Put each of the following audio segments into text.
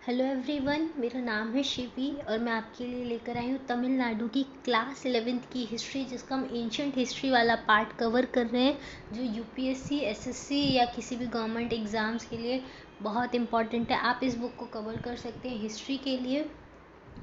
Hello everyone, मेरा नाम है शिवी और मैं आपके लिए लेकर आई हूँ तमिलनाडु की क्लास 11th की हिस्ट्री, जिसका हम एंशंट हिस्ट्री वाला पार्ट कवर कर रहे हैं, जो यूपीएससी, एसएससी या किसी भी गवर्नमेंट एग्ज़ाम्स के लिए बहुत इंपॉर्टेंट है। आप इस बुक को कवर कर सकते हैं। हिस्ट्री के लिए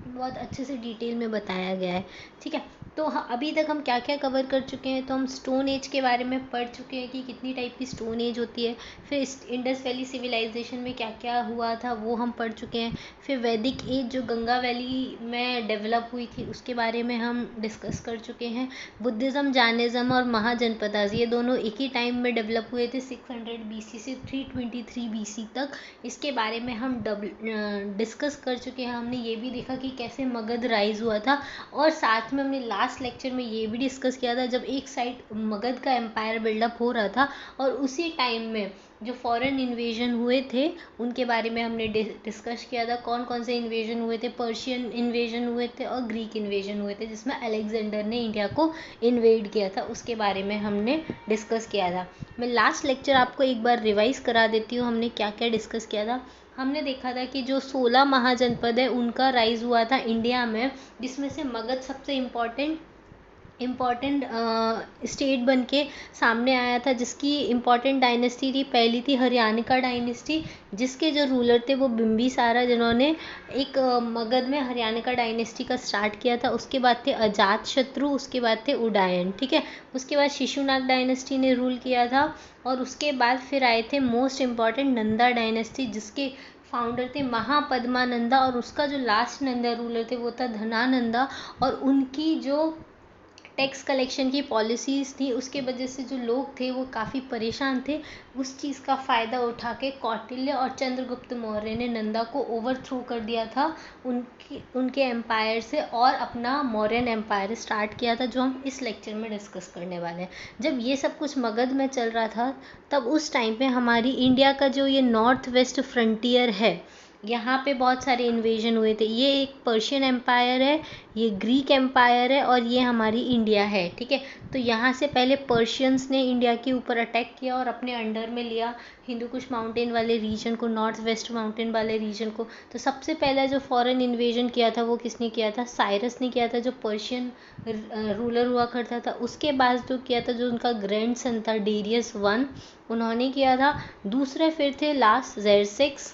बहुत अच्छे से डिटेल में बताया गया है। ठीक है, तो अभी तक हम क्या क्या कवर कर चुके हैं। तो हम स्टोन एज के बारे में पढ़ चुके हैं कि कितनी टाइप की स्टोन एज होती है। फिर इंडस वैली सिविलाइजेशन में क्या क्या हुआ था वो हम पढ़ चुके हैं। फिर वैदिक एज जो गंगा वैली में डेवलप हुई थी उसके बारे में हम डिस्कस कर चुके हैं। बुद्धिज़्म, जैनिज़्म और महाजनपदास ये दोनों एक ही टाइम में डेवलप हुए थे, 600 BC से 323 BC तक। इसके बारे में हम डिस्कस कर चुके हैं। हमने ये भी देखा कि कैसे मगध राइज हुआ था, और साथ में हमने लास्ट लेक्चर में ये भी डिस्कस किया था जब एक साइड मगध का एम्पायर बिल्डअप हो रहा था और उसी टाइम में जो फॉरेन इन्वेजन हुए थे उनके बारे में हमने डिस्कस किया था। कौन कौन से इन्वेजन हुए थे, पर्शियन इन्वेजन हुए थे और ग्रीक इन्वेजन हुए थे, जिसमें अलेक्जेंडर ने इंडिया को इन्वेड किया था, उसके बारे में हमने डिस्कस किया था। मैं लास्ट लेक्चर आपको एक बार रिवाइज करा देती हूँ, हमने क्या क्या डिस्कस किया था। हमने देखा था कि जो 16 महाजनपद है उनका राइज हुआ था इंडिया में, जिसमें से मगध सबसे इम्पॉर्टेंट स्टेट बन के सामने आया था, जिसकी इम्पॉर्टेंट डायनेस्टी थी, पहली थी हरियाणिका डायनेस्टी, जिसके जो रूलर थे वो बिम्बिसारा, जिन्होंने एक मगध में हरियाणिका डायनेस्टी का स्टार्ट किया था। उसके बाद थे अजात शत्रु, उसके बाद थे उदयन। ठीक है, उसके बाद शिशुनाग डायनेस्टी ने रूल किया था, और उसके बाद फिर आए थे मोस्ट इम्पॉर्टेंट नंदा डायनेस्टी, जिसके फाउंडर थे महापद्मानंदा, और उसका जो लास्ट नंदा रूलर थे वो था धनानंदा। और उनकी जो टैक्स कलेक्शन की पॉलिसीज़ थी उसके वजह से जो लोग थे वो काफ़ी परेशान थे। उस चीज़ का फ़ायदा उठा के कौटिल्य और चंद्रगुप्त मौर्य ने नंदा को ओवरथ्रो कर दिया था उनके एम्पायर से, और अपना मौर्यन एम्पायर स्टार्ट किया था, जो हम इस लेक्चर में डिस्कस करने वाले हैं। जब ये सब कुछ मगध में चल रहा था तब उस टाइम पे हमारी इंडिया का जो ये नॉर्थ वेस्ट फ्रंटियर है, यहाँ पे बहुत सारे इन्वेजन हुए थे। ये एक पर्शियन एम्पायर है, ये ग्रीक एम्पायर है, और ये हमारी इंडिया है। ठीक है, तो यहाँ से पहले पर्शियंस ने इंडिया के ऊपर अटैक किया और अपने अंडर में लिया हिंदू कुश माउंटेन वाले रीजन को, नॉर्थ वेस्ट माउंटेन वाले रीजन को। तो सबसे पहला जो फॉरेन इन्वेजन किया था वो किसने किया था? साइरस ने किया था, जो पर्शियन रूलर हुआ करता था। उसके बाद जो किया था, जो उनका ग्रैंड सन था डेरियस वन, उन्होंने किया था। दूसरे फिर थे लास्ट ज़ेरसेक्स,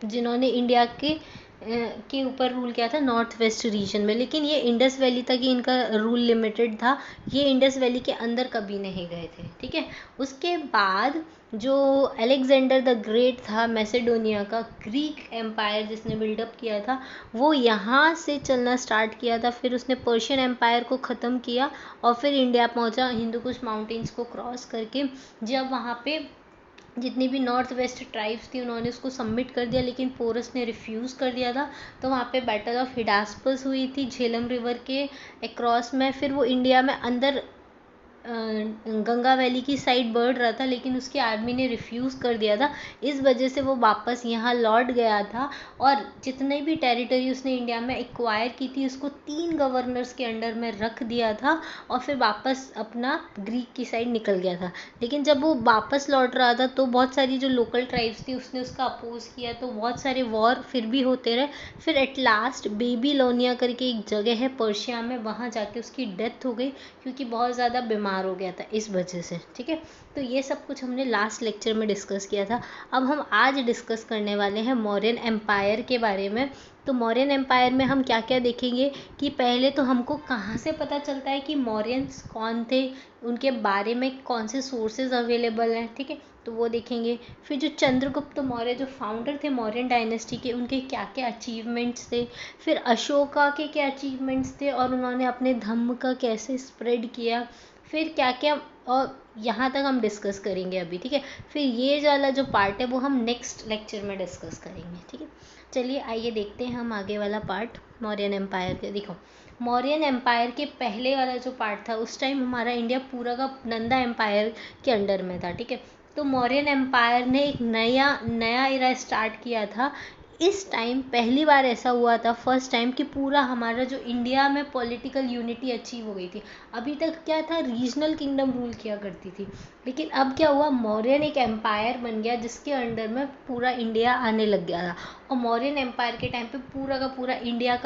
जिन्होंने इंडिया के ऊपर रूल किया था नॉर्थ वेस्ट रीजन में, लेकिन ये इंडस वैली तक ही इनका रूल लिमिटेड था। ये इंडस वैली के अंदर कभी नहीं गए थे। ठीक है, उसके बाद जो अलेक्जेंडर द ग्रेट था, मैसेडोनिया का ग्रीक एम्पायर जिसने बिल्डअप किया था, वो यहाँ से चलना स्टार्ट किया था। फिर उसने पर्शियन एम्पायर को ख़त्म किया और फिर इंडिया पहुँचा हिंदू कुश माउंटेन्स को क्रॉस करके। जब वहाँ पे जितनी भी नॉर्थ वेस्ट ट्राइब्स थी उन्होंने उसको सबमिट कर दिया, लेकिन पोरस ने रिफ्यूज़ कर दिया था। तो वहाँ पे बैटल ऑफ हिडास्पस हुई थी झेलम रिवर के अक्रॉस में। फिर वो इंडिया में अंदर गंगा वैली की साइड बढ़ रहा था, लेकिन उसकी आर्मी ने रिफ्यूज़ कर दिया था। इस वजह से वो वापस यहाँ लौट गया था, और जितने भी टेरिटरी उसने इंडिया में एक्वायर की थी उसको 3 गवर्नर्स के अंडर में रख दिया था, और फिर वापस अपना ग्रीक की साइड निकल गया था। लेकिन जब वो वापस लौट रहा था तो बहुत सारी जो लोकल ट्राइब्स थी उसने उसका अपोज किया, तो बहुत सारे वॉर फिर भी होते रहे। फिर एट लास्ट बेबीलोनिया करके एक जगह है पर्शिया में, वहाँ जाके उसकी डेथ हो गई, क्योंकि बहुत ज़्यादा बीमार हो गया था इस वजह से। ठीक है, तो ये सब कुछ हमने लास्ट लेक्चर में डिस्कस किया था। अब हम आज डिस्कस करने वाले हैं मौर्यन एम्पायर के बारे में। तो मौर्यन एम्पायर में हम क्या क्या देखेंगे कि पहले तो हमको कहाँ से पता चलता है कि मौर्यंस कौन थे, उनके बारे में कौन से सोर्सेज अवेलेबल हैं। ठीक है, तो वो देखेंगे। फिर जो चंद्रगुप्त मौर्य जो फाउंडर थे मौर्यन डायनेस्टी के, उनके क्या क्या अचीवमेंट्स थे। फिर अशोका के क्या अचीवमेंट्स थे और उन्होंने अपने धम्म का कैसे स्प्रेड किया। फिर क्या क्या, और यहाँ तक हम डिस्कस करेंगे अभी। ठीक है, फिर ये वाला जो पार्ट है वो हम नेक्स्ट लेक्चर में डिस्कस करेंगे। ठीक है, चलिए आइए देखते हैं हम आगे वाला पार्ट मौर्यन एम्पायर के। देखो, मौर्यन एम्पायर के पहले वाला जो पार्ट था उस टाइम हमारा इंडिया पूरा का नंदा एम्पायर के अंडर में था। ठीक है, तो मौर्यन एम्पायर ने एक नया एरा स्टार्ट किया था इस टाइम पहली बार ऐसा हुआ था, फर्स्ट टाइम, कि पूरा हमारा जो इंडिया में पॉलिटिकल यूनिटी अचीव हो गई थी। अभी तक क्या था, रीजनल किंगडम रूल किया करती थी, लेकिन अब क्या हुआ, मौर्यन एक एम्पायर बन गया जिसके अंडर में पूरा इंडिया आने लग गया था। और मौर्यन एम्पायर के टाइम पे पूरा का पूरा इंडिया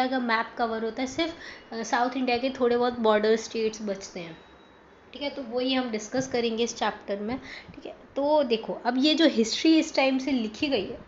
का मैप कवर होता है, सिर्फ साउथ इंडिया के थोड़े बहुत बॉर्डर स्टेट्स बचते हैं। ठीक है, तो वही हम डिस्कस करेंगे इस चैप्टर में। ठीक है, तो देखो, अब ये जो हिस्ट्री इस टाइम से लिखी गई है,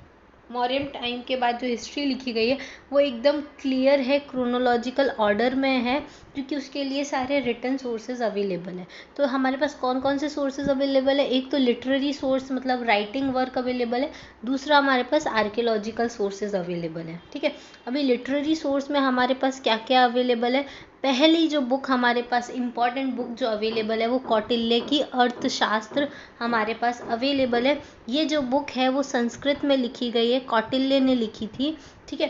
मौर्यन टाइम के बाद जो हिस्ट्री लिखी गई है, वो एकदम क्लियर है, क्रोनोलॉजिकल ऑर्डर में है, क्योंकि उसके लिए सारे रिटन सोर्सेज अवेलेबल है। तो हमारे पास कौन कौन से सोर्सेज अवेलेबल है, एक तो लिटरेरी सोर्स मतलब राइटिंग वर्क अवेलेबल है, दूसरा हमारे पास आर्कियोलॉजिकल सोर्सेज अवेलेबल है। ठीक है, अभी लिटरेरी सोर्स में हमारे पास क्या क्या अवेलेबल है, पहली जो बुक हमारे पास इम्पॉर्टेंट बुक जो अवेलेबल है वो कौटिल्य की अर्थशास्त्र हमारे पास अवेलेबल है। ये जो बुक है वो संस्कृत में लिखी गई है, कौटिल्य ने लिखी थी। ठीक है,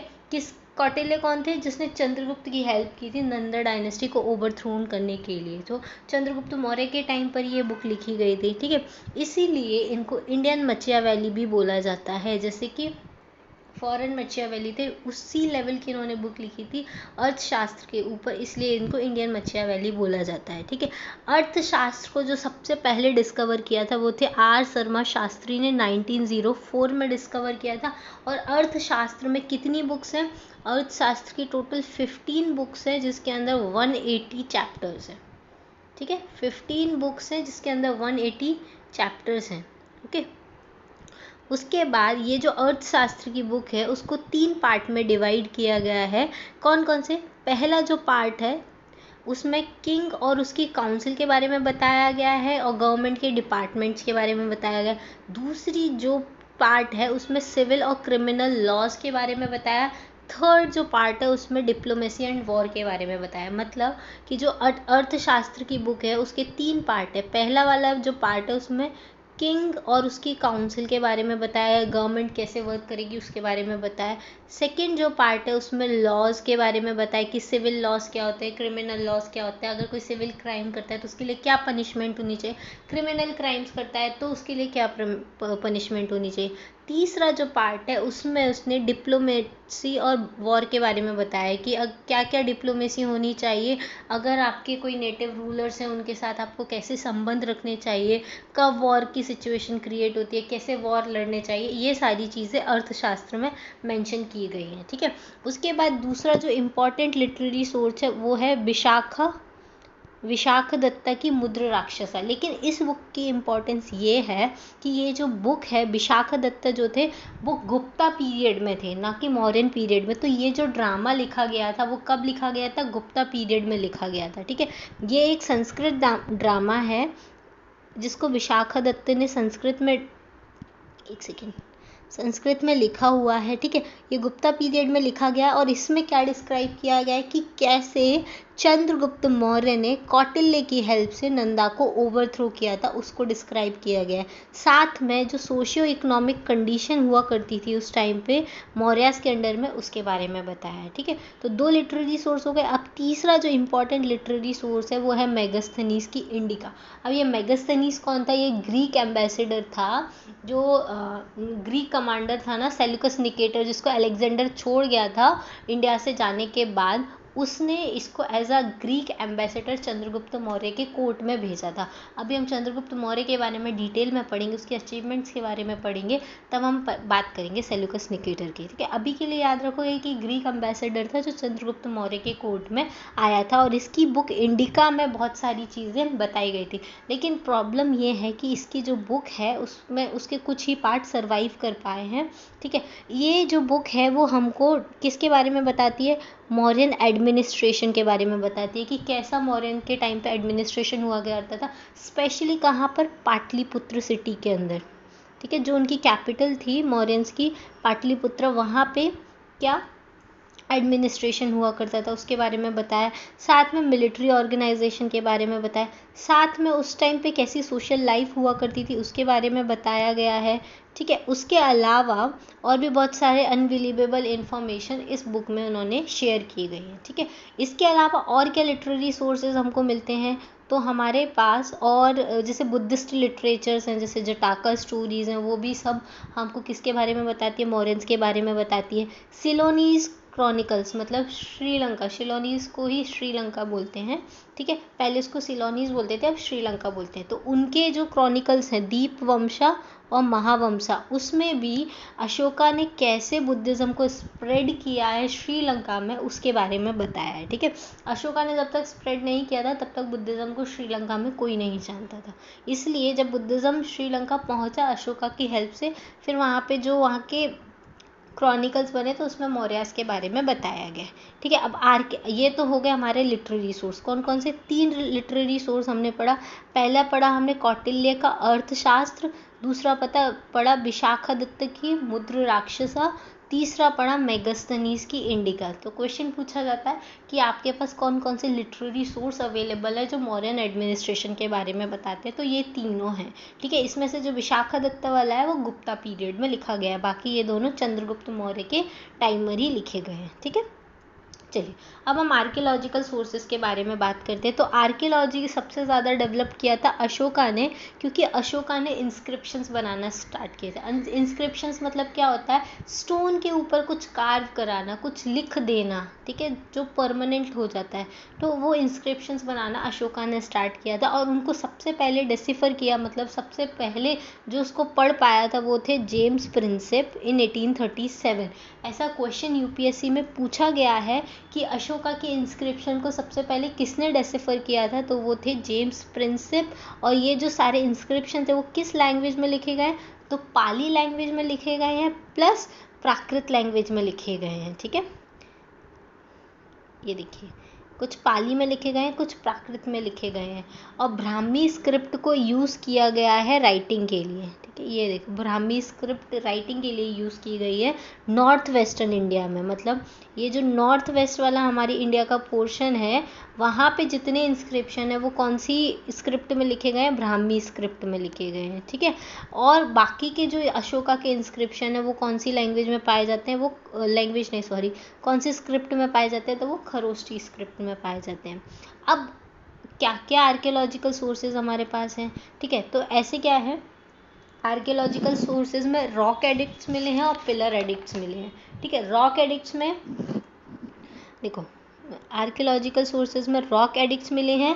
कौटिल्य कौन थे, जिसने चंद्रगुप्त की हेल्प की थी नंदा डायनेस्टी को ओवरथ्रोन करने के लिए। तो चंद्रगुप्त मौर्य के टाइम पर ये बुक लिखी गई थी। ठीक है, इसीलिए इनको इंडियन मचियावेली भी बोला जाता है, जैसे कि फॉरेन मचियावेली थे, उसी लेवल की इन्होंने बुक लिखी थी अर्थशास्त्र के ऊपर, इसलिए इनको इंडियन मचियावेली बोला जाता है। ठीक है, अर्थशास्त्र को जो सबसे पहले डिस्कवर किया था वो थे आर शर्मा शास्त्री ने 1904 में डिस्कवर किया था। और अर्थशास्त्र में कितनी बुक्स हैं, अर्थशास्त्र की टोटल 15 बुक्स है, जिसके अंदर 180 चैप्टर्स हैं। ठीक है, 15 बुक्स हैं जिसके अंदर 180 चैप्टर्स हैं। ओके, उसके बाद ये जो अर्थशास्त्र की बुक है उसको 3 पार्ट में डिवाइड किया गया है। कौन कौन से, पहला जो पार्ट है उसमें किंग और उसकी काउंसिल के बारे में बताया गया है और गवर्नमेंट के डिपार्टमेंट्स के बारे में बताया गया। दूसरी जो पार्ट है उसमें सिविल और क्रिमिनल लॉज के बारे में बताया। थर्ड जो पार्ट है उसमें डिप्लोमेसी एंड वॉर के बारे में बताया। मतलब कि जो अर्थशास्त्र की बुक है उसके 3 पार्ट है। पहला वाला जो पार्ट है उसमें किंग और उसकी काउंसिल के बारे में बताया, गवर्नमेंट कैसे वर्क करेगी उसके बारे में बताया। सेकंड जो पार्ट है उसमें लॉज के बारे में बताया कि सिविल लॉज क्या होते हैं, क्रिमिनल लॉज क्या होता है, अगर कोई सिविल क्राइम करता है तो उसके लिए क्या पनिशमेंट होनी चाहिए, क्रिमिनल क्राइम्स करता है तो उसके लिए क्या पनिशमेंट होनी चाहिए। तीसरा जो पार्ट है उसमें उसने डिप्लोमेसी और वॉर के बारे में बताया कि क्या क्या डिप्लोमेसी होनी चाहिए, अगर आपके कोई नेटिव रूलर्स हैं उनके साथ आपको कैसे संबंध रखने चाहिए, कब वॉर की सिचुएशन क्रिएट होती है, कैसे वॉर लड़ने चाहिए, ये सारी चीज़ें अर्थशास्त्र में मेंशन की गई हैं। ठीक है, उसके बाद दूसरा जो इम्पोर्टेंट लिटरेरी सोर्स है वो है विशाख दत्ता की मुद्र राक्षसा। लेकिन इस बुक की इम्पोर्टेंस ये है कि ये जो बुक है, विशाख दत्ता जो थे वो गुप्ता पीरियड में थे, ना कि मौर्यन पीरियड में। तो ये जो ड्रामा लिखा गया था वो कब लिखा गया था, गुप्ता पीरियड में लिखा गया था। ठीक है, ये एक संस्कृत ड्रामा है जिसको विशाखा दत्त ने संस्कृत में लिखा हुआ है। ठीक है, ये गुप्ता पीरियड में लिखा गया और इसमें क्या डिस्क्राइब किया गया है कि कैसे चंद्रगुप्त मौर्य ने कौटिल्य की हेल्प से नंदा को ओवरथ्रो किया था, उसको डिस्क्राइब किया गया है। साथ में जो सोशियो इकोनॉमिक कंडीशन हुआ करती थी उस टाइम पे मौर्यास के अंडर में, उसके बारे में बताया है। ठीक है, तो 2 लिटरेरी सोर्स हो गए। अब तीसरा जो इम्पोर्टेंट लिटरेरी सोर्स है वो है मेगास्थनीज की इंडिका। अब ये मेगास्थनीज कौन था, ये ग्रीक एम्बेसडर था, जो ग्रीक कमांडर था ना सेल्यूकस निकेटर, जिसको अलेक्जेंडर छोड़ गया था इंडिया से जाने के बाद, उसने इसको as a Greek ambassador Chandragupta Maurya के कोर्ट में भेजा था। अभी हम चंद्रगुप्त मौर्य के बारे में डिटेल में पढ़ेंगे, उसके अचीवमेंट्स के बारे में पढ़ेंगे, तब हम बात करेंगे सेल्यूकस निकेटर की। ठीक है, अभी के लिए याद रखो ये कि ग्रीक एम्बेसडर था जो चंद्रगुप्त मौर्य के कोर्ट में आया था और इसकी बुक इंडिका में बहुत सारी चीज़ें बताई गई थी। लेकिन प्रॉब्लम ये है कि इसकी जो बुक है उसमें उसके कुछ ही पार्ट सर्वाइव कर पाए हैं। ठीक है, ये जो बुक है वो हमको किसके बारे में बताती है, मौर्यन एडमिनिस्ट्रेशन के बारे में बताती है कि कैसा मौर्यन के टाइम पे एडमिनिस्ट्रेशन हुआ करता था, स्पेशली कहाँ पर, पाटलिपुत्र सिटी के अंदर। ठीक है, जो उनकी कैपिटल थी मौर्यंस की, पाटलिपुत्र, वहाँ पे क्या एडमिनिस्ट्रेशन हुआ करता था उसके बारे में बताया। साथ में मिलिट्री ऑर्गेनाइजेशन के बारे में बताया। साथ में उस टाइम पे कैसी सोशल लाइफ हुआ करती थी उसके बारे में बताया गया है। ठीक है, उसके अलावा और भी बहुत सारे अनबिलीवेबल इन्फॉर्मेशन इस बुक में उन्होंने शेयर की गई है। ठीक है, इसके अलावा और क्या लिटरेरी सोर्सेज हमको मिलते हैं, तो हमारे पास और जैसे बुद्धिस्ट लिटरेचर्स हैं, जैसे जटाका स्टोरीज़ हैं, वो भी सब हमको किसके बारे में बताती है, मौर्यंस के बारे में बताती है। सिलोनीज क्रॉनिकल्स मतलब श्रीलंका, शिलोनीज को ही श्रीलंका बोलते हैं, ठीक है, पहले इसको सिलोनीज बोलते थे, अब श्रीलंका बोलते हैं। तो उनके जो क्रॉनिकल्स हैं दीपवंशा और महावंशा, उसमें भी अशोका ने कैसे बुद्धिज़्म को स्प्रेड किया है श्रीलंका में उसके बारे में बताया है, ठीक है। अशोका ने जब तक स्प्रेड नहीं किया था तब तक बुद्धिज़्म को श्रीलंका में कोई नहीं जानता था, इसलिए जब बुद्धिज़्म श्रीलंका पहुंचा अशोका की हेल्प से, फिर वहाँ पे जो वहाँ के क्रॉनिकल्स बने तो उसमें मौर्यास के बारे में बताया गया, ठीक है। अब ये तो हो गए हमारे लिटरेरी सोर्स। कौन कौन से? 3 लिटरेरी सोर्स हमने पढ़ा। पहला पढ़ा हमने कौटिल्य का अर्थशास्त्र, दूसरा पढ़ा विशाखादित्य की मुद्र राक्षसा, तीसरा पढ़ा मेगास्थनीज की इंडिका। तो क्वेश्चन पूछा जाता है कि आपके पास कौन कौन से लिटरेरी सोर्स अवेलेबल है जो मौर्यन एडमिनिस्ट्रेशन के बारे में बताते हैं, तो ये तीनों हैं, ठीक है। इसमें से जो विशाखादित्य वाला है वो गुप्ता पीरियड में लिखा गया है, बाकी ये दोनों चंद्रगुप्त मौर्य के टाइम में ही लिखे गए हैं, ठीक है। चलिए अब हम आर्कियोलॉजिकल सोर्सेज के बारे में बात करते हैं। तो आर्कियोलॉजी सबसे ज़्यादा डेवलप किया था अशोका ने, क्योंकि अशोका ने इंस्क्रिप्शंस बनाना स्टार्ट किए थे। इंस्क्रिप्शंस मतलब क्या होता है? स्टोन के ऊपर कुछ कार्व कराना, कुछ लिख देना, ठीक है, जो परमानेंट हो जाता है। तो वो इंस्क्रिप्शंस बनाना अशोका ने स्टार्ट किया था, और उनको सबसे पहले डेसिफर किया, मतलब सबसे पहले जो उसको पढ़ पाया था वो थे जेम्स प्रिंसेप इन 1837। ऐसा क्वेश्चन यूपीएससी में पूछा गया है कि अशोका के इंस्क्रिप्शन को सबसे पहले किसने डेसिफर किया था, तो वो थे जेम्स प्रिंसेप। और ये जो सारे इंस्क्रिप्शन थे वो किस लैंग्वेज में लिखे गए? तो पाली लैंग्वेज में लिखे गए हैं, प्लस प्राकृत लैंग्वेज में लिखे गए हैं, ठीक है। ये देखिए, कुछ पाली में लिखे गए हैं, कुछ प्राकृत में लिखे गए हैं, और ब्राह्मी स्क्रिप्ट को यूज़ किया गया है राइटिंग के लिए, ठीक है। ये देखो, ब्राह्मी स्क्रिप्ट राइटिंग के लिए यूज़ की गई है नॉर्थ वेस्टर्न इंडिया में, मतलब ये जो नॉर्थ वेस्ट वाला हमारी इंडिया का पोर्शन है, वहाँ पे जितने इंस्क्रिप्शन है वो कौन सी स्क्रिप्ट में लिखे गए हैं? ब्राह्मी स्क्रिप्ट में लिखे गए हैं, ठीक है। और बाकी के जो अशोका के इंस्क्रिप्शन है वो कौन सी लैंग्वेज में पाए जाते हैं? वो लैंग्वेज नहीं, सॉरी, कौन सी स्क्रिप्ट में पाए जाते हैं? तो वो खरोष्टी स्क्रिप्ट में पाए जाते हैं। अब क्या क्या आर्कियोलॉजिकल सोर्सेज हमारे पास हैं, ठीक है। तो ऐसे क्या है, आर्कियोलॉजिकल सोर्सेज में रॉक एडिक्ट्स मिले हैं और पिलर एडिक्ट्स मिले हैं, ठीक है। रॉक एडिक्ट्स में देखो, आर्कियोलॉजिकल सोर्सेज में रॉक एडिक्ट्स मिले हैं,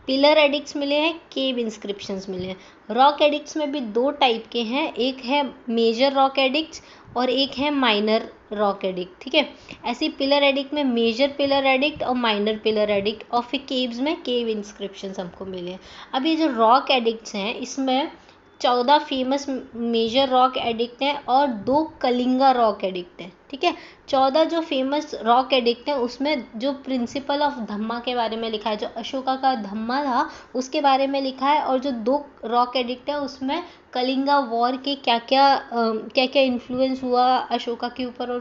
पिलर एडिक्ट्स मिले हैं, केव इंस्क्रिप्शंस मिले हैं। रॉक एडिक्ट्स में भी 2 टाइप के हैं, एक है मेजर रॉक एडिक्ट्स और एक है माइनर रॉक एडिक्ट, ठीक है। ऐसे पिलर एडिक्ट में मेजर पिलर एडिक्ट और माइनर पिलर एडिक्ट, और फिर केव्स में केव इंस्क्रिप्शंस हमको मिले हैं। अब ये जो रॉक एडिक्ट्स हैं इसमें 14 फेमस मेजर रॉक एडिक्ट हैं और 2 कलिंगा रॉक एडिक्ट हैं, ठीक है। 14 जो फेमस रॉक एडिक्ट हैं उसमें जो प्रिंसिपल ऑफ धम्मा के बारे में लिखा है, जो अशोका का धम्मा था उसके बारे में लिखा है, और जो 2 रॉक एडिक्ट है उसमें कलिंगा वॉर के क्या क्या इन्फ्लुएंस हुआ अशोका के ऊपर, और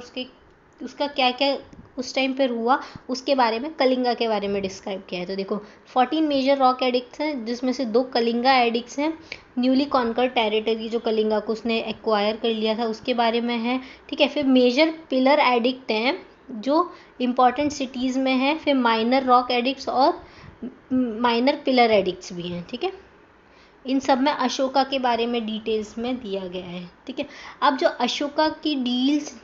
उसका क्या क्या उस टाइम पर हुआ उसके बारे में, कलिंगा के बारे में डिस्क्राइब किया है। तो देखो 14 मेजर रॉक एडिक्ट्स हैं जिसमें से 2 कलिंगा एडिक्ट्स हैं। न्यूली कॉन्कर टेरिटरी जो कलिंगा को उसने एक्वायर कर लिया था उसके बारे में है, ठीक है। फिर मेजर पिलर एडिक्ट हैं जो इम्पॉर्टेंट सिटीज़ में हैं, फिर माइनर रॉक एडिक्ट्स और माइनर पिलर एडिक्ट्स भी हैं, ठीक है। इन सब में अशोका के बारे में डिटेल्स में दिया गया है, ठीक है। अब जो अशोका की डील्स,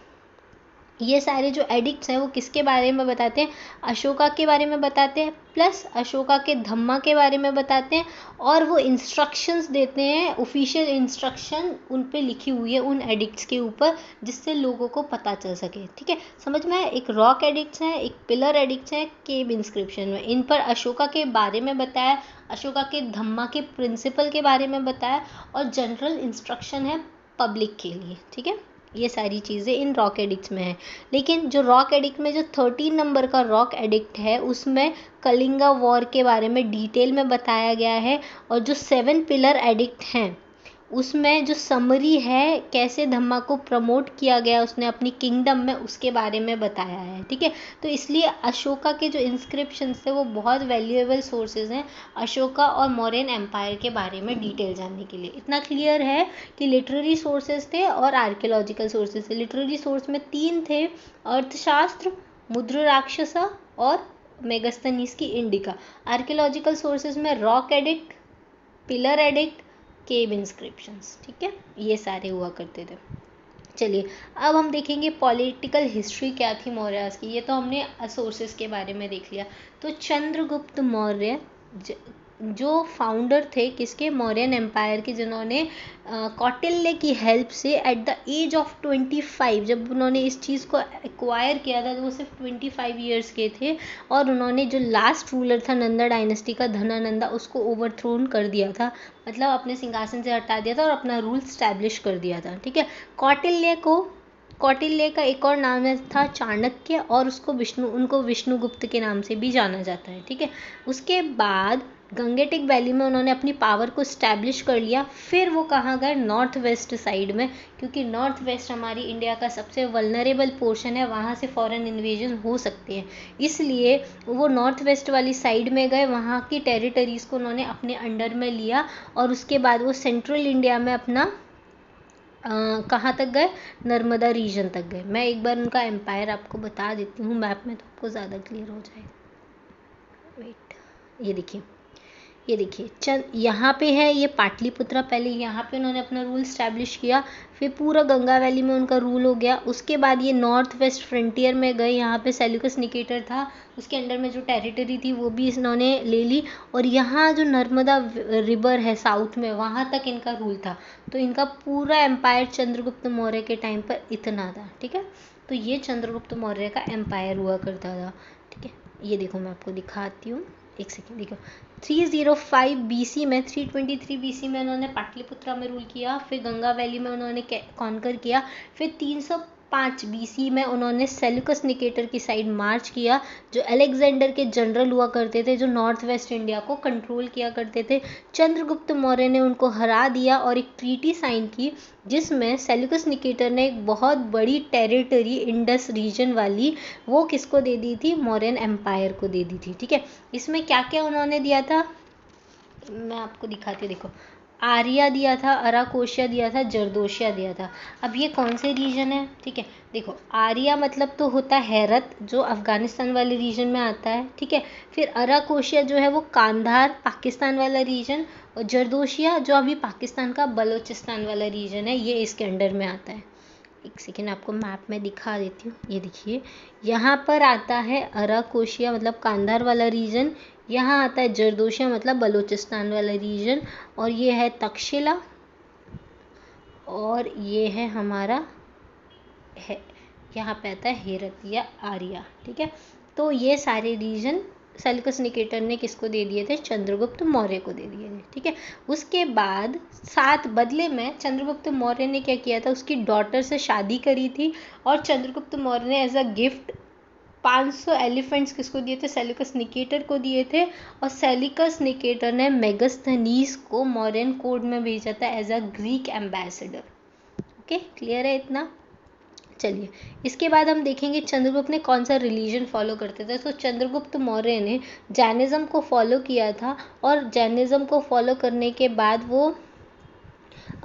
ये सारे जो एडिक्ट्स हैं वो किसके बारे में बताते हैं? अशोका के बारे में बताते हैं, प्लस अशोका के धम्मा के बारे में बताते हैं, और वो इंस्ट्रक्शंस देते हैं, ऑफिशियल इंस्ट्रक्शन उन पे लिखी हुई है उन एडिक्ट्स के ऊपर, जिससे लोगों को पता चल सके, ठीक है। समझ में आया? एक रॉक एडिक्ट्स हैं, एक पिलर एडिक्ट्स हैं केव इंस्क्रिप्शन में, इन पर अशोका के बारे में बताया, अशोका के धम्मा के प्रिंसिपल के बारे में बताया, और जनरल इंस्ट्रक्शन है पब्लिक के लिए, ठीक है। ये सारी चीज़ें इन रॉक एडिक्ट्स में है। लेकिन जो रॉक एडिक्ट में जो 13 नंबर का रॉक एडिक्ट है उसमें कलिंगा वॉर के बारे में डिटेल में बताया गया है, और जो 7 पिलर एडिक्ट हैं उसमें जो समरी है कैसे धम्मा को प्रमोट किया गया उसने अपनी किंगडम में, उसके बारे में बताया है, ठीक है। तो इसलिए अशोका के जो इंस्क्रिप्शंस थे वो बहुत वैल्यूएबल सोर्सेज हैं अशोका और मौर्यन एम्पायर के बारे में डिटेल जानने के लिए। इतना क्लियर है कि लिटरेरी सोर्सेज थे और आर्कियोलॉजिकल सोर्सेज थे। लिटरेरी सोर्स में 3 थे, अर्थशास्त्र, मुद्र राक्षसा और मेगास्थनीज की इंडिका। आर्कियोलॉजिकल सोर्सेज में रॉक एडिक्ट, पिलर एडिक्ट, केव इंस्क्रिप्शंस, ठीक है, ये सारे हुआ करते थे। चलिए अब हम देखेंगे पॉलिटिकल हिस्ट्री क्या थी मौर्यास की। ये तो हमने सोर्सेस के बारे में देख लिया। तो चंद्रगुप्त मौर्य जो फाउंडर थे किसके, मौर्यन एम्पायर के, जिन्होंने कौटिल्य की हेल्प से एट द एज ऑफ 25, जब उन्होंने इस चीज़ को एक्वायर किया था तो वो सिर्फ 25 ईयर्स के थे, और उन्होंने जो लास्ट रूलर था नंदा डायनेस्टी का, धनानंदा, उसको ओवरथ्रोन कर दिया था, मतलब अपने सिंहासन से हटा दिया था और अपना रूल स्टैब्लिश कर दिया था, ठीक है। कौटिल्य का एक और नाम था चाणक्य, और उनको विष्णुगुप्त के नाम से भी जाना जाता है, ठीक है। उसके बाद गंगेटिक वैली में उन्होंने अपनी पावर को स्टैब्लिश कर लिया। फिर वो कहाँ गए, नॉर्थ वेस्ट साइड में, क्योंकि नॉर्थ वेस्ट हमारी इंडिया का सबसे वल्नरेबल पोर्शन है, वहाँ से फॉरेन इन्वेजन हो सकते हैं, इसलिए वो नॉर्थ वेस्ट वाली साइड में गए, वहाँ की टेरिटरीज़ को उन्होंने अपने अंडर में लिया, और उसके बाद वो सेंट्रल इंडिया में अपना कहाँ तक गए, नर्मदा रीजन तक गए। मैं एक बार उनका एम्पायर आपको बता देती हूँ मैप में, तो आपको ज़्यादा क्लियर हो जाएगा। वेट, ये देखिए यहाँ पे है ये पाटलिपुत्रा, पहले यहाँ पे उन्होंने अपना रूल स्टैब्लिश किया, फिर पूरा गंगा वैली में उनका रूल हो गया। उसके बाद ये नॉर्थ वेस्ट फ्रंटियर में गए, यहाँ पे सेल्यूकस निकेटर था, उसके अंडर में जो टेरिटरी थी वो भी इन्होंने ले ली, और यहाँ जो नर्मदा रिवर है साउथ में, वहाँ तक इनका रूल था। तो इनका पूरा एम्पायर चंद्रगुप्त मौर्य के टाइम पर इतना था, ठीक है। तो ये चंद्रगुप्त मौर्य का एम्पायर हुआ करता था, ठीक है। ये देखो मैं आपको दिखाती हूँ, एक सेकेंड, देखो 305 BC में, 323 BC में उन्होंने पाटलिपुत्रा में रूल किया, फिर गंगा वैली में उन्होंने कॉन्कर किया, फिर 305 BC में उन्होंने सेल्यूकस निकेटर की साइड मार्च किया, जो अलेक्जेंडर के जनरल हुआ करते थे, जो नॉर्थ वेस्ट इंडिया को कंट्रोल किया करते थे। चंद्रगुप्त मौर्य ने उनको हरा दिया और एक ट्रीटी साइन की, जिसमें सेल्यूकस निकेटर ने एक बहुत बड़ी टेरिटरी इंडस रीजन वाली, वो किसको दे दी थी, मौर्यन एम्पायर को दे दी थी, ठीक है। इसमें क्या क्या उन्होंने दिया था मैं आपको दिखाती हूँ, देखो आर्या दिया था, अराकोशिया दिया था, जरदोशिया दिया था। अब ये कौन से रीजन है, ठीक है, देखो आर्या मतलब तो होता है हेरत, जो अफगानिस्तान वाले रीजन में आता है, ठीक है। फिर अराकोशिया जो है वो कांधार पाकिस्तान वाला रीजन, और जरदोशिया जो अभी पाकिस्तान का बलोचिस्तान वाला रीजन है, ये इसके अंडर में आता है। एक सेकेंड आपको मैप में दिखा देती हूँ, ये देखिए यहाँ पर आता है अराकोशिया मतलब कांधार वाला रीजन, यहाँ आता है जरदोशिया मतलब बलूचिस्तान वाला रीजन, और ये है तक्षशिला, और ये है हमारा है यहाँ पे आता है हेरत या आर्या, ठीक है। तो ये सारे रीजन सेल्यूकस निकेटर ने किसको दे दिए थे, चंद्रगुप्त मौर्य को दे दिए थे, ठीक है। उसके बाद साथ बदले में चंद्रगुप्त मौर्य ने क्या किया था, उसकी डॉटर से शादी करी थी, और चंद्रगुप्त मौर्य ने एज अ गिफ्ट 500 एलिफेंट्स किसको दिए थे, सेल्यूकस निकेटर को दिए थे, और सेल्यूकस निकेटर ने मेगास्थनीज को मौर्यन कोर्ट में भेजा था as a Greek ambassador. Okay, clear है इतना। चलिए इसके बाद हम देखेंगे चंद्रगुप्त ने कौन सा रिलीजन फॉलो करते थे। तो चंद्रगुप्त मौर्य ने जैनिज्म को फॉलो किया था, और जैनिज्म को फॉलो करने के बाद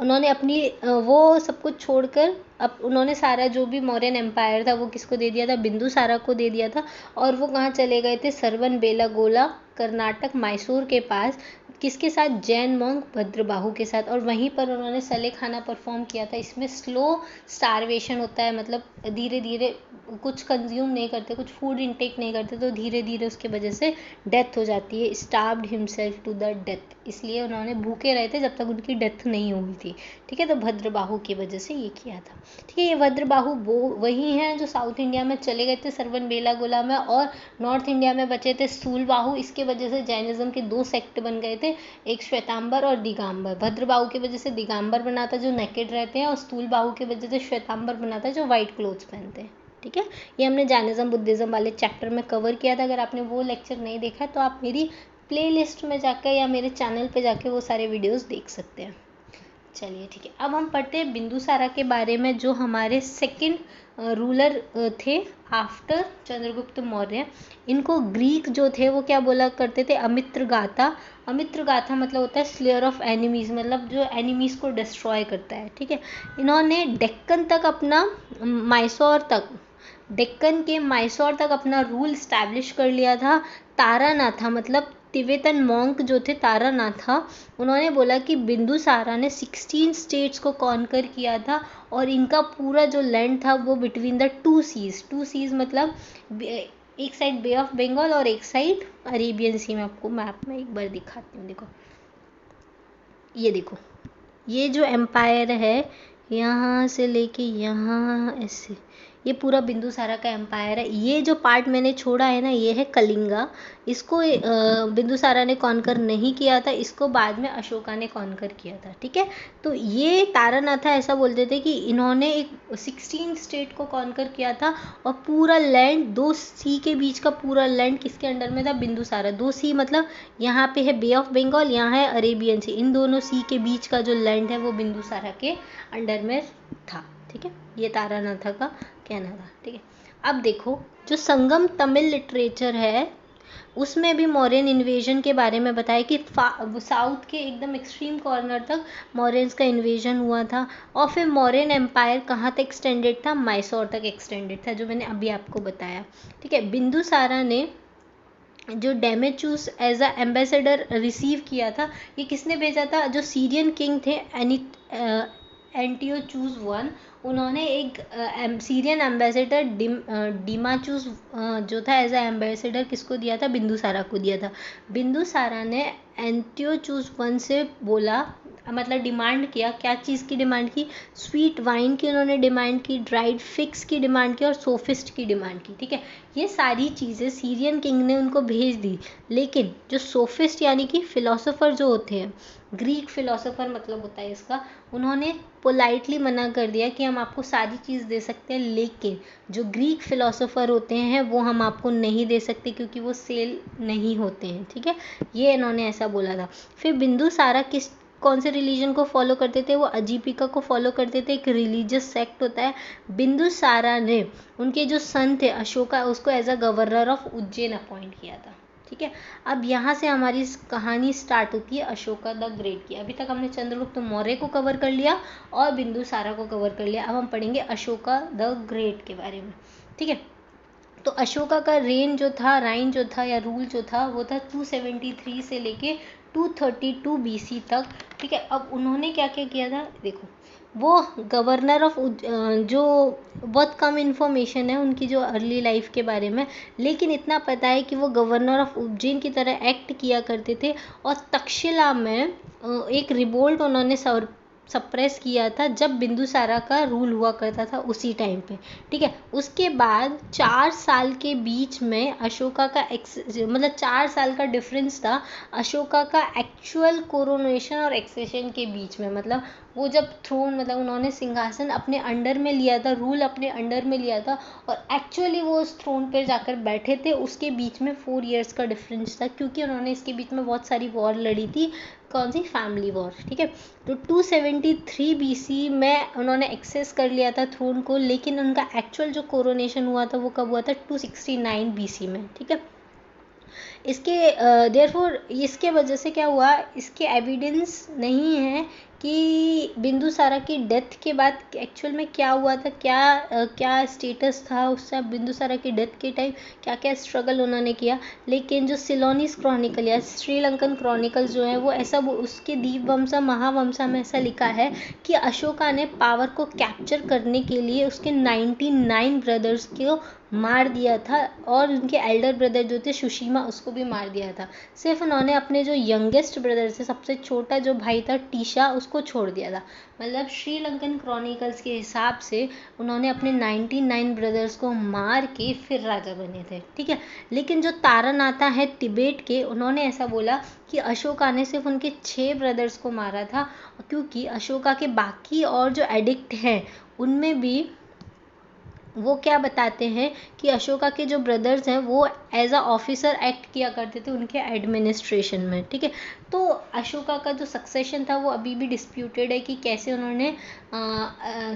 उन्होंने अपनी वो सब कुछ छोड़कर अब उन्होंने सारा जो भी मौर्यन एम्पायर था वो किसको दे दिया था, बिंदुसारा को दे दिया था। और वो कहाँ चले गए थे, सरवन बेलागोला कर्नाटक मैसूर के पास, किसके साथ, जैन मॉन्क भद्रबाहु के साथ, और वहीं पर उन्होंने सले खाना परफॉर्म किया था। इसमें स्लो स्टारवेशन होता है, मतलब धीरे धीरे कुछ कंज्यूम नहीं करते, कुछ फूड इनटेक नहीं करते, तो धीरे धीरे उसके वजह से डेथ हो जाती है, starved himself to the death, इसलिए उन्होंने भूखे रहे थे जब तक उनकी डेथ नहीं हुई थी, ठीक है। तो भद्रबाहु की वजह से ये किया था, ठीक है। ये भद्रबाहु वो वही हैं जो साउथ इंडिया में चले गए थे सरवन बेलागोला में, और नॉर्थ इंडिया में बचे थे स्थूलबाहु। इसके वजह से जैनिज्म के 2 सेक्ट बन गए थे, एक श्वेतांबर और दिगंबर। भद्रबाहु की वजह से दिगंबर बना था जो नेकेड रहते हैं, और स्थूलबाहु की वजह से श्वेतांबर बना था जो वाइट क्लोथ्स पहनते हैं, ठीक है। ये हमने जैनिज्म बुद्धिज्म वाले चैप्टर में कवर किया था। अगर आपने वो लेक्चर नहीं देखा तो आप मेरी प्लेलिस्ट में जाकर या मेरे चैनल पे जाके वो सारे वीडियोस देख सकते हैं। चलिए ठीक है, अब हम पढ़ते हैं बिंदुसारा के बारे में, जो हमारे सेकंड रूलर थे आफ्टर चंद्रगुप्त मौर्य। इनको ग्रीक जो थे वो क्या बोला करते थे, अमित्रगाथा। अमित्रगाथा मतलब होता है स्लेयर ऑफ एनिमीज, मतलब जो एनिमीज को डिस्ट्रॉय करता है, ठीक है। इन्होंने डेक्कन तक अपना मैसूर तक डेक्कन के मैसूर तक अपना रूल स्टैब्लिश कर लिया था। तारानाथा मतलब तिब्बतन मॉन्क जो थे तारानाथा, उन्होंने बोला कि बिंदुसारा ने 16 स्टेट्स को कॉन्कर किया था और इनका पूरा जो लैंड था वो बिटवीन द टू सीज मतलब एक साइड बे ऑफ बंगाल और एक साइड अरेबियन सी। मैं आपको मैप में एक बार दिखाती हूँ। देखो, ये देखो, ये जो एम्पायर है यहाँ से लेके यहाँ ऐसे, ये पूरा बिंदुसारा का एम्पायर है। ये जो पार्ट मैंने छोड़ा है ना, ये है कलिंगा। इसको बिंदुसारा ने कॉन्कर नहीं किया था, इसको बाद में अशोका ने कॉन्कर किया था। ठीक है, तो ये तारानाथा ऐसा बोलते थे कि इन्होंने एक 16 स्टेट को कॉन्कर किया था और पूरा लैंड, दो सी के बीच का पूरा लैंड किसके अंडर में था? बिंदुसारा। दो सी मतलब यहाँ पे है बे ऑफ बंगाल, यहाँ है अरेबियन सी। इन दोनों सी के बीच का जो लैंड है वो बिंदुसारा के अंडर में था। ठीक है, ये तारानाथा का कहना था। ठीक है, अब देखो जो संगम तमिल लिटरेचर है उसमें भी मौर्यन इन्वेजन के बारे में बताया कि साउथ के एकदम एक्सट्रीम कॉर्नर तक मौर्यंस का इन्वेजन हुआ था। और फिर मौर्यन एम्पायर कहाँ तक एक्सटेंडेड था? मैसूर तक एक्सटेंडेड था, जो मैंने अभी आपको बताया। ठीक है, बिंदुसारा ने जो डेमेचूस एज अ एम्बेसडर रिसीव किया था, ये किसने भेजा था? जो सीरियन किंग थे एंटियोचूस वन, उन्होंने एक सीरियन एम्बेसडर डिमाचूस जो था एज अ एम्बेसडर किसको दिया था? बिंदुसारा को दिया था। बिंदुसारा ने एंटियोचूस वन से बोला, मतलब डिमांड किया, क्या चीज़ की डिमांड की? स्वीट वाइन की उन्होंने डिमांड की, ड्राइड फिक्स की डिमांड की और सोफिस्ट की डिमांड की। ठीक है, ये सारी चीज़ें सीरियन किंग ने उनको भेज दी। लेकिन जो सोफिस्ट यानी कि फिलोसोफर जो होते हैं, ग्रीक फिलोसोफर मतलब होता है इसका, उन्होंने पोलाइटली मना कर दिया कि हम आपको सारी चीज़ दे सकते हैं, लेकिन जो ग्रीक फिलोसोफर होते हैं वो हम आपको नहीं दे सकते क्योंकि वो सेल नहीं होते हैं। ठीक है, ये इन्होंने ऐसा बोला था। फिर बिंदुसारा कौन से रिलीजन को फॉलो करते थे? वो अजीपिका को फॉलो करते थे, एक रिलीजियस सेक्ट होता है। बिंदुसारा ने उनके जो सन थे अशोका, उसको as a governor of Ujjain appoint किया था। ठीक है, अब यहाँ से हमारी कहानी स्टार्ट होती है अशोका द ग्रेट की। अभी तक हमने चंद्रगुप्त मौर्य को कवर कर लिया और बिंदुसारा को कवर कर लिया। अब हम पढ़ेंगे अशोका द ग्रेट के बारे में। ठीक है, तो अशोका का रेन जो था या रूल जो था वो था 273 से लेके 232 BC तक। ठीक है, अब उन्होंने क्या क्या किया था? देखो, वो गवर्नर ऑफ जो बहुत कम इन्फॉर्मेशन है उनकी जो अर्ली लाइफ के बारे में, लेकिन इतना पता है कि वो गवर्नर ऑफ उज्जैन की तरह एक्ट किया करते थे और तक्षशिला में एक रिवोल्ट उन्होंने सप्रेस किया था जब बिंदुसारा का रूल हुआ करता था उसी टाइम पे। ठीक है, उसके बाद 4 साल के बीच में अशोका का मतलब 4 साल का डिफरेंस था अशोका का एक्चुअल कोरोनेशन और एक्सेशन के बीच में। मतलब वो जब थ्रोन, मतलब उन्होंने सिंहासन अपने अंडर में लिया था, रूल अपने अंडर में लिया था और एक्चुअली वो उस थ्रोन पर जाकर बैठे थे, उसके बीच में 4 इयर्स का डिफरेंस था क्योंकि उन्होंने इसके बीच में बहुत सारी वॉर लड़ी थी। कौन सी? Family war. ठीक है, तो 273 BC में उन्होंने एक्सेस कर लिया था थ्रोन को, लेकिन उनका एक्चुअल जो कोरोनेशन हुआ था वो कब हुआ था? 269 BC में। ठीक है, इसके देयरफॉर इसके वजह से क्या हुआ, इसके एविडेंस नहीं है कि बिंदुसारा की डेथ के बाद एक्चुअल में क्या हुआ था, क्या स्टेटस था उसका बिंदुसारा की डेथ के टाइम, क्या क्या स्ट्रगल उन्होंने किया। लेकिन जो सिलोनीस क्रॉनिकल या श्रीलंकन क्रॉनिकल जो है वो ऐसा, उसके दीपवंशा महावंशा में ऐसा लिखा है कि अशोका ने पावर को कैप्चर करने के लिए उसके 99 ब्रदर्स को मार दिया था और उनके एल्डर ब्रदर जो थे सुशीमा, उसको भी मार दिया था। सिर्फ उन्होंने अपने जो यंगेस्ट ब्रदर थे, सबसे छोटा जो भाई था टीशा, उसको छोड़ दिया था। मतलब श्रीलंकन क्रॉनिकल्स के हिसाब से उन्होंने अपने 99 ब्रदर्स को मार के फिर राजा बने थे। ठीक है, लेकिन जो तारानाथा है तिब्बत के, उन्होंने ऐसा बोला कि अशोका ने सिर्फ उनके 6 ब्रदर्स को मारा था क्योंकि अशोका के बाकी और जो एडिक्ट हैं उनमें भी वो क्या बताते हैं कि अशोका के जो ब्रदर्स हैं वो एज अ ऑफिसर एक्ट किया करते थे उनके एडमिनिस्ट्रेशन में। ठीक है, तो अशोका का जो सक्सेशन था वो अभी भी डिस्प्यूटेड है कि कैसे उन्होंने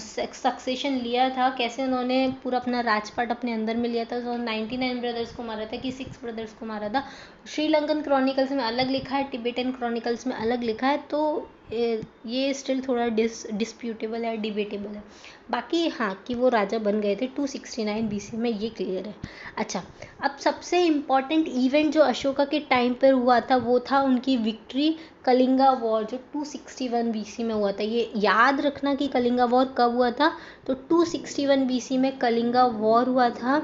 सक्सेशन लिया था, कैसे उन्होंने पूरा अपना राजपाट अपने अंदर में लिया था। तो 99 ब्रदर्स को मारा था कि 6 ब्रदर्स को मारा था। श्रीलंकन क्रॉनिकल्स में अलग लिखा है, तिब्बतन क्रॉनिकल्स में अलग लिखा है। तो ये स्टिल थोड़ा डिस्प्यूटेबल है, डिबेटेबल है। बाकी हाँ कि वो राजा बन गए थे 269 बीसी में, ये क्लियर है। अच्छा, अब सबसे इम्पॉर्टेंट इवेंट जो अशोका के टाइम पर हुआ था वो था उनकी विक्ट्री कलिंगा वॉर, जो 261 बीसी में हुआ था। ये याद रखना कि कलिंगा वॉर कब हुआ था, तो 261 बीसी में कलिंगा वॉर हुआ था।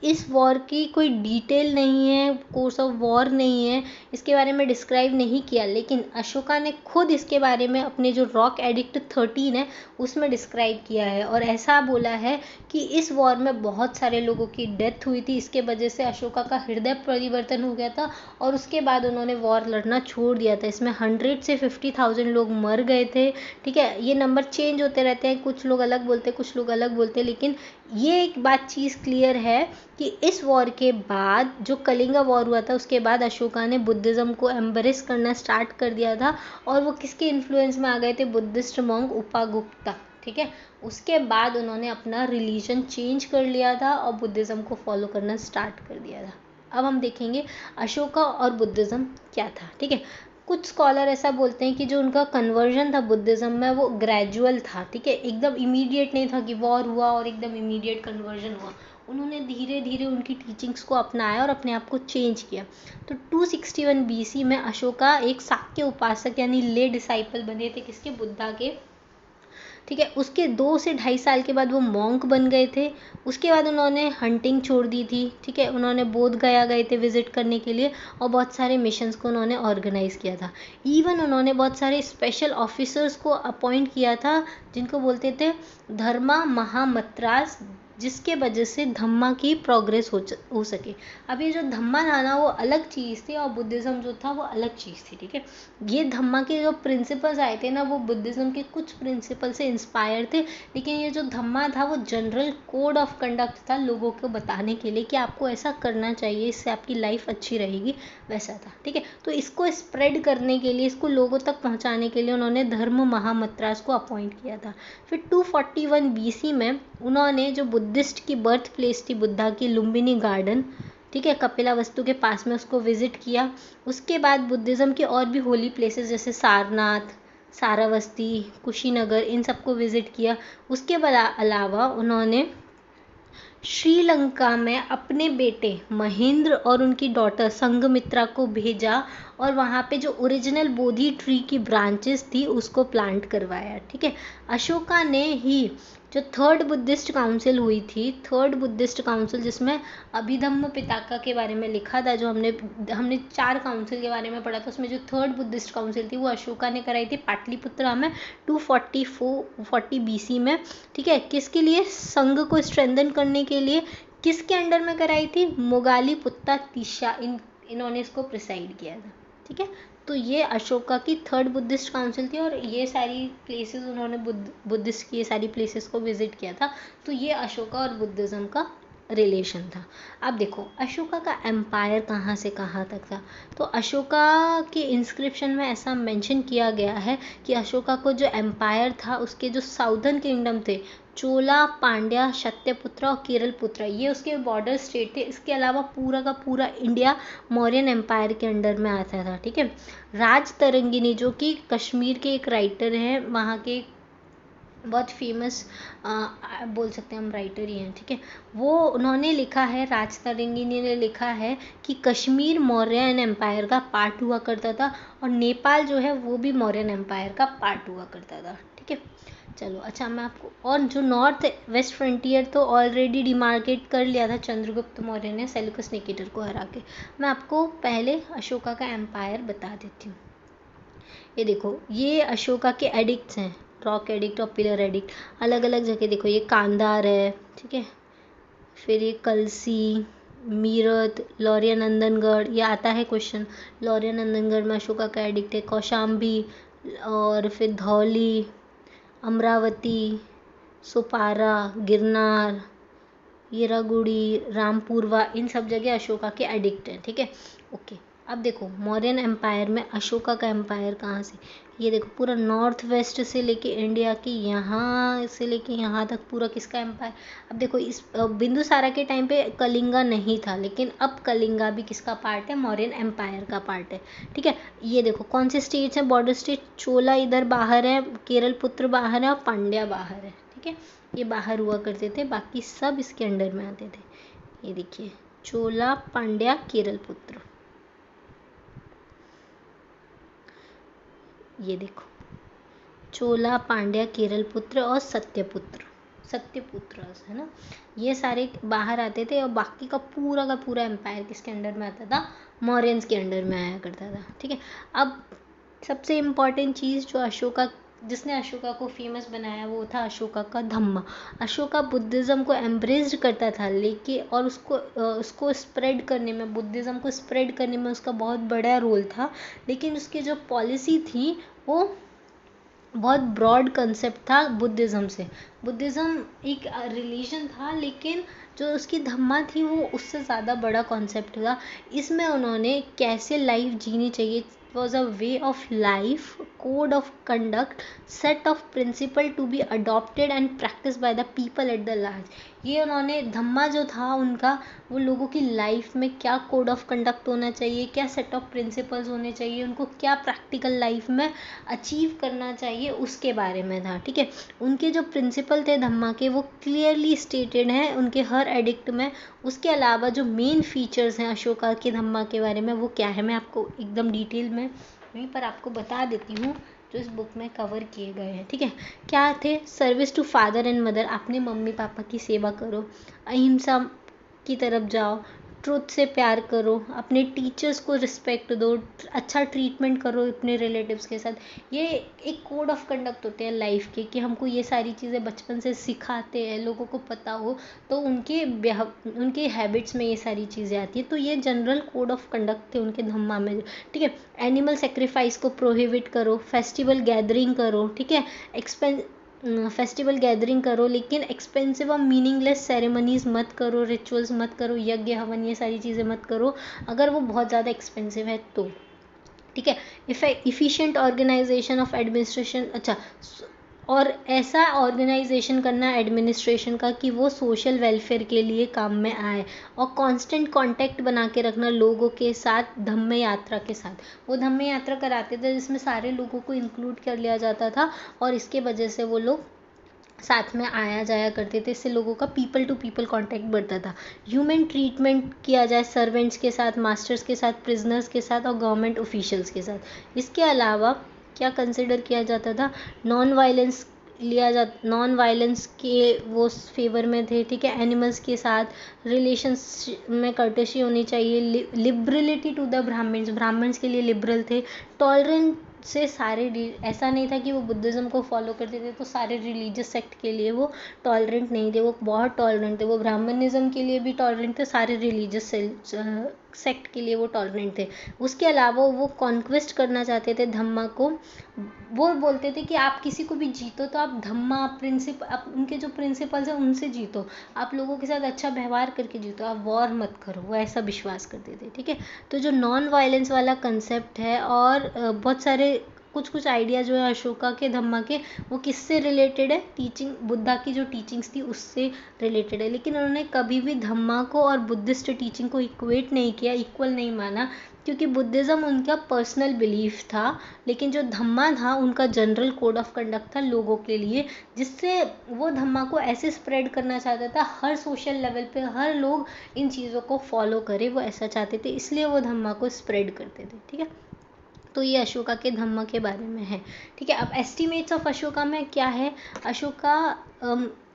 इस वॉर की कोई डिटेल नहीं है, कोर्स ऑफ वॉर नहीं है, इसके बारे में डिस्क्राइब नहीं किया, लेकिन अशोका ने खुद इसके बारे में अपने जो रॉक एडिक्ट 13 है उसमें डिस्क्राइब किया है, और ऐसा बोला है कि इस वॉर में बहुत सारे लोगों की डेथ हुई थी, इसके वजह से अशोका का हृदय परिवर्तन हो गया था और उसके बाद उन्होंने वॉर लड़ना छोड़ दिया था। इसमें 100 से 50,000 लोग मर गए थे। ठीक है, ये नंबर चेंज होते रहते हैं, कुछ लोग अलग बोलते हैं, कुछ लोग अलग बोलते हैं, लेकिन ये एक बात चीज़ क्लियर है कि इस वॉर के बाद, जो कलिंगा वॉर हुआ था उसके बाद अशोका ने बुद्धिज़्म को एम्ब्रेस करना स्टार्ट कर दिया था, और वो किसके इन्फ्लुएंस में आ गए थे, बुद्धिस्ट मॉन्क उपागुप्ता। ठीक है, उसके बाद उन्होंने अपना रिलीजन चेंज कर लिया था और बुद्धिज़्म को फॉलो करना स्टार्ट कर दिया था। अब हम देखेंगे अशोका और बुद्धिज़्म क्या था। ठीक है, कुछ स्कॉलर ऐसा बोलते हैं कि जो उनका कन्वर्जन था बुद्धिज़्म में वो ग्रेजुअल था। ठीक है, एकदम इमीडिएट नहीं था कि वॉर हुआ और एकदम इमीडिएट कन्वर्जन हुआ। उन्होंने धीरे धीरे उनकी टीचिंग्स को अपनाया और अपने आप को चेंज किया। तो 261 बीसी में अशोका एक शाक्य उपासक यानी ले डिसाइपल बने थे, किसके, बुद्धा के। ठीक है, उसके 2 से 2.5 साल के बाद वो मॉन्क बन गए थे। उसके बाद उन्होंने हंटिंग छोड़ दी थी। ठीक है, उन्होंने बोध गया गए थे विजिट करने के लिए, और बहुत सारे मिशंस को उन्होंने ऑर्गेनाइज किया था। इवन उन्होंने बहुत सारे स्पेशल ऑफिसर्स को अपॉइंट किया था जिनको बोलते थे धर्मा महामत्रास, जिसके वजह से धम्मा की प्रोग्रेस हो सके। अब ये जो धम्मा था ना वो अलग चीज़ थी, और बुद्धिज़्म जो था वो अलग चीज़ थी। ठीक है, ये धम्मा के जो प्रिंसिपल्स आए थे ना वो बुद्धिज़्म के कुछ प्रिंसिपल से इंस्पायर थे, लेकिन ये जो धम्मा था वो जनरल कोड ऑफ कंडक्ट था लोगों को बताने के लिए कि आपको ऐसा करना चाहिए, इससे आपकी लाइफ अच्छी रहेगी, वैसा था। ठीक है, तो इसको स्प्रेड करने के लिए, इसको लोगों तक पहुंचाने के लिए उन्होंने धर्म महामत्रास को अपॉइंट किया था। फिर 241 बीसी में उन्होंने जो बुद्धिस्ट की बर्थ प्लेस थी बुद्धा की, लुम्बिनी गार्डन, ठीक है, कपिलावस्तु के पास में, उसको विजिट किया। उसके बाद बुद्धिज़्म के और भी होली प्लेसेस जैसे सारनाथ, सारावस्ती, कुशीनगर, इन सबको विजिट किया। उसके अलावा उन्होंने श्रीलंका में अपने बेटे महेंद्र और उनकी डॉटर संघमित्रा को भेजा, और वहाँ पे जो ओरिजिनल बोधि ट्री की ब्रांचेस थी उसको प्लांट करवाया। ठीक है, अशोका ने ही जो थर्ड बुद्धिस्ट काउंसिल हुई थी, थर्ड बुद्धिस्ट काउंसिल जिसमें अभिधम्म पिताका के बारे में लिखा था, जो हमने 4 काउंसिल के बारे में पढ़ा था, उसमें जो थर्ड बुद्धिस्ट काउंसिल थी वो अशोका ने कराई थी पाटलिपुत्रा में 240 बीसी में। ठीक है, किसके लिए, संघ को स्ट्रेंथन करने के लिए। किसके अंडर में कराई थी, मोगाली पुत्ता तिशा, इन्होंने इसको प्रिसाइड किया था। ठीक है, तो ये अशोका की थर्ड बुद्धिस्ट काउंसिल थी, और ये सारी प्लेसेस उन्होंने बुद्धिस्ट की ये सारी प्लेसेस को विजिट किया था। तो ये अशोका और बुद्धिज़्म का रिलेशन था। अब देखो अशोका का एम्पायर कहाँ से कहाँ तक था। तो अशोका के इंस्क्रिप्शन में ऐसा मेंशन किया गया है कि अशोका को जो एम्पायर था उसके जो साउदर्न किंगडम थे, चोला, पांड्या, शत्यपुत्रा और केरलपुत्रा, ये उसके बॉर्डर स्टेट थे। इसके अलावा पूरा का पूरा इंडिया मौर्यन एम्पायर के अंडर में आता था। ठीक है, राज तरंगिनी जो कि कश्मीर के एक राइटर हैं, वहाँ के बहुत फेमस बोल सकते हैं हम राइटर ही हैं। ठीक है, वो उन्होंने लिखा है, राज तरंगिनी ने लिखा है कि कश्मीर मौर्यन एम्पायर का पार्ट हुआ करता था, और नेपाल जो है वो भी मौर्यन एम्पायर का पार्ट हुआ करता था। ठीक है, चलो अच्छा, मैं आपको, और जो नॉर्थ वेस्ट फ्रंटियर तो ऑलरेडी डिमार्केट कर लिया था चंद्रगुप्त मौर्य ने सेल्यूकस निकेटर को हरा के। मैं आपको पहले अशोका का एम्पायर बता देती हूँ। ये देखो, ये अशोका के एडिक्ट्स हैं, रॉक एडिक्ट और पिलर एडिक्ट, अलग अलग जगह देखो, ये कांधार है। ठीक है, फिर ये कलसी, मीरत, लौरिया नंदनगढ़, ये आता है क्वेश्चन, लौरिया नंदनगढ़ में अशोका का एडिक्ट है। कौशाम्बी, और फिर धौली, अमरावती, सोपारा, गिरनार, येरागुड़ी, रामपुरवा, इन सब जगह अशोका के एडिक्ट हैं। ठीक है, ओके। अब देखो मौर्यन एम्पायर में अशोका का एम्पायर कहाँ से, ये देखो पूरा नॉर्थ वेस्ट से लेके इंडिया की यहाँ से लेके यहाँ तक पूरा किसका एम्पायर। अब देखो इस बिंदुसारा के टाइम पे कलिंगा नहीं था, लेकिन अब कलिंगा भी किसका पार्ट है, मौर्यन एम्पायर का पार्ट है। ठीक है, ये देखो कौन से स्टेट्स हैं बॉर्डर स्टेट, चोला इधर बाहर है, केरल पुत्र बाहर है और पांड्या बाहर है। ठीक है, ये बाहर हुआ करते थे, बाकी सब इसके अंडर में आते थे। ये देखिए चोला, पांड्या, केरल पुत्र, ये देखो चोला, पांड्या, केरल पुत्र और सत्यपुत्र, सत्यपुत्र है ना, ये सारे बाहर आते थे और बाकी का पूरा एम्पायर किसके अंडर में आता था, मौर्यंस के अंडर में आया करता था। ठीक है, अब सबसे इम्पॉर्टेंट चीज़ जो अशोका, जिसने अशोका को फेमस बनाया वो था अशोका का धम्मा। अशोका बुद्धिज़्म को एम्ब्रेस्ड करता था, लेकिन और उसको स्प्रेड करने में, बुद्धिज़्म को स्प्रेड करने में उसका बहुत बड़ा रोल था, लेकिन उसकी जो पॉलिसी थी वो बहुत ब्रॉड कंसेप्ट था बुद्धिज़्म से। बुद्धिज़्म एक रिलीजन था, लेकिन जो उसकी धम्मा थी वो उससे ज़्यादा बड़ा कॉन्सेप्ट था। इसमें उन्होंने कैसे लाइफ जीनी चाहिए, was a way of life, code of conduct, set of principle to be adopted and practice by the people at the large. ये उन्होंने धम्मा जो था उनका, वो लोगों की लाइफ में क्या कोड ऑफ कंडक्ट होना चाहिए, क्या सेट ऑफ प्रिंसिपल्स होने चाहिए, उनको क्या प्रैक्टिकल लाइफ में अचीव करना चाहिए, उसके बारे में था। ठीक है, उनके जो प्रिंसिपल थे धम्मा के वो क्लियरली स्टेटेड हैं उनके हर एडिक्ट में। उसके अलावा जो मेन फीचर्स हैं अशोका के धम्मा के बारे में वो क्या है, मैं आपको एकदम डिटेल में वहीं पर आपको बता देती हूँ, जो इस बुक में कवर किए गए हैं। ठीक है, क्या थे, service to father and mother, अपने मम्मी पापा की सेवा करो, अहिंसा की तरफ जाओ, ट्रुथ से प्यार करो, अपने टीचर्स को रिस्पेक्ट दो, अच्छा ट्रीटमेंट करो अपने रिलेटिव्स के साथ। ये एक कोड ऑफ कंडक्ट होते हैं लाइफ के, कि हमको ये सारी चीज़ें बचपन से सिखाते हैं, लोगों को पता हो तो उनके हैबिट्स में ये सारी चीज़ें आती हैं। तो ये जनरल कोड ऑफ कंडक्ट थे उनके धम्मा में। ठीक है, एनिमल सेक्रीफाइस को प्रोहिबिट करो, फेस्टिवल गैदरिंग करो। ठीक है, फेस्टिवल गैदरिंग करो, लेकिन एक्सपेंसिव और मीनिंगलेस सेरेमनीज मत करो, रिचुअल्स मत करो, यज्ञ हवन ये सारी चीज़ें मत करो अगर वो बहुत ज़्यादा एक्सपेंसिव है तो। ठीक है, इफिशिएंट ऑर्गेनाइजेशन ऑफ एडमिनिस्ट्रेशन, अच्छा, और ऐसा ऑर्गेनाइजेशन करना एडमिनिस्ट्रेशन का कि वो सोशल वेलफेयर के लिए काम में आए, और कांस्टेंट कांटेक्ट बना के रखना लोगों के साथ धम्म यात्रा के साथ। वो धम्म यात्रा कराते थे जिसमें सारे लोगों को इंक्लूड कर लिया जाता था, और इसके वजह से वो लोग साथ में आया जाया करते थे, इससे लोगों का पीपल टू पीपल कांटेक्ट बढ़ता था। ह्यूमन ट्रीटमेंट किया जाए सर्वेंट्स के साथ, मास्टर्स के साथ, प्रिजनर्स के साथ और गवर्नमेंट ऑफिशियल्स के साथ। इसके अलावा क्या कंसिडर किया जाता था, नॉन वायलेंस के वो फेवर में थे। ठीक है, एनिमल्स के साथ रिलेशंस में कर्टेसी होनी चाहिए, लिबरलिटी टू द ब्राह्मण्स के लिए लिबरल थे, टॉलरेंट से सारे, ऐसा नहीं था कि वो बुद्धिज़्म को फॉलो करते थे तो सारे रिलीजियस सेक्ट के लिए वो टॉलरेंट नहीं थे, वो बहुत टॉलरेंट थे, वो ब्राह्मणिज्म के लिए भी टॉलरेंट थे, सारे रिलीजियस सेक्ट के लिए वो टॉलरेंट थे। उसके अलावा वो कॉन्क्वेस्ट करना चाहते थे धम्मा को। वो बोलते थे कि आप किसी को भी जीतो तो आप धम्मा उनके जो प्रिंसिपल्स हैं उनसे जीतो, आप लोगों के साथ अच्छा व्यवहार करके जीतो, आप वॉर मत करो, वो ऐसा विश्वास करते थे। ठीक है, तो जो नॉन वायलेंस वाला कंसेप्ट है, और बहुत सारे कुछ आइडिया जो है अशोका के धम्मा के, वो किससे रिलेटेड है, टीचिंग, बुद्धा की जो टीचिंग्स थी उससे रिलेटेड है। लेकिन उन्होंने कभी भी धम्मा को और बुद्धिस्ट टीचिंग को इक्वेट नहीं किया, इक्वल नहीं माना, क्योंकि बुद्धिज़्म उनका पर्सनल बिलीफ था, लेकिन जो धम्मा था उनका जनरल कोड ऑफ कंडक्ट था लोगों के लिए, जिससे वो धम्मा को ऐसे स्प्रेड करना चाहता था हर सोशल लेवल पे, हर लोग इन चीज़ों को फॉलो करे, वो ऐसा चाहते थे, इसलिए वो धम्मा को स्प्रेड करते थे। ठीक है, तो ये अशोका के धम्मा के बारे में है। ठीक है, अब एस्टिमेट्स ऑफ अशोका में क्या है, अशोका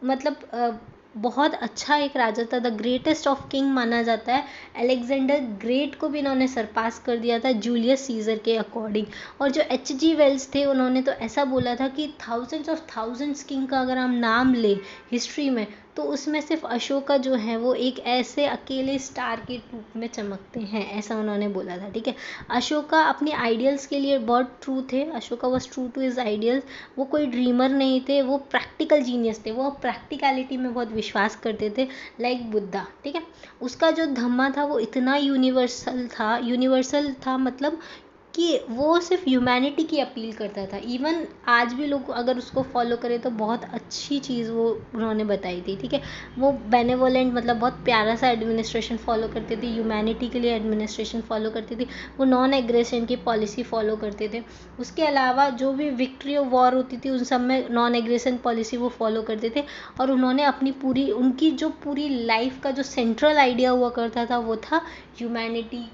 मतलब बहुत अच्छा एक राजा था, द ग्रेटेस्ट ऑफ किंग माना जाता है। अलेक्जेंडर ग्रेट को भी इन्होंने सरपास कर दिया था जूलियस सीजर के अकॉर्डिंग। और जो H.G. वेल्स थे उन्होंने तो ऐसा बोला था कि थाउजेंड्स ऑफ थाउजेंड्स किंग का अगर हम नाम ले हिस्ट्री में तो उसमें सिर्फ अशोका जो है वो एक ऐसे अकेले स्टार के रूप में चमकते हैं, ऐसा उन्होंने बोला था। ठीक है, अशोका अपने आइडियल्स के लिए बहुत ट्रू थे। Ashoka was true to his ideals. वो कोई ड्रीमर नहीं थे, वो प्रैक्टिकल जीनियस थे, वो प्रैक्टिकलिटी में बहुत विश्वास करते थे, लाइक बुद्धा। ठीक है, उसका जो धम्मा था वो इतना यूनिवर्सल था, मतलब कि वो सिर्फ ह्यूमैनिटी की अपील करता था। इवन आज भी लोग अगर उसको फॉलो करें तो बहुत अच्छी चीज़ वो उन्होंने बताई थी। ठीक है, वो बेनेवोलेंट, मतलब बहुत प्यारा सा एडमिनिस्ट्रेशन फॉलो करते थे, ह्यूमैनिटी के लिए एडमिनिस्ट्रेशन फॉलो करती थी। वो नॉन एग्रेशन की पॉलिसी फॉलो करते थे। उसके अलावा जो भी विक्ट्री ऑफ वॉर होती थी उन सब में नॉन एग्रेशन पॉलिसी वो फॉलो करते थे। और उन्होंने अपनी उनकी जो पूरी लाइफ का जो सेंट्रल आइडिया हुआ करता था वो था ह्यूमैनिटी,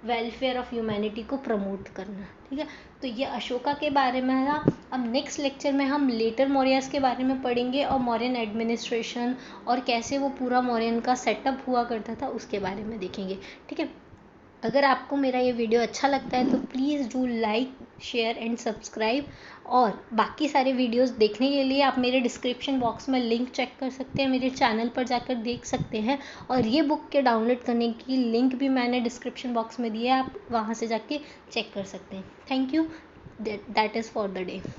वेलफेयर ऑफ ह्यूमैनिटी को प्रमोट करना। ठीक है, तो ये अशोका के बारे में था। अब नेक्स्ट लेक्चर में हम लेटर मौर्यस के बारे में पढ़ेंगे और मौर्यन एडमिनिस्ट्रेशन और कैसे वो पूरा मौर्यन का सेटअप हुआ करता था उसके बारे में देखेंगे। ठीक है, अगर आपको मेरा ये वीडियो अच्छा लगता है तो please do like, share and subscribe. और बाकी सारे वीडियोस देखने के लिए आप मेरे डिस्क्रिप्शन बॉक्स में लिंक चेक कर सकते हैं, मेरे चैनल पर जाकर देख सकते हैं। और ये बुक के डाउनलोड करने की लिंक भी मैंने डिस्क्रिप्शन बॉक्स में दिया है, आप वहाँ से जाके चेक कर सकते हैं। Thank you, that is for the day.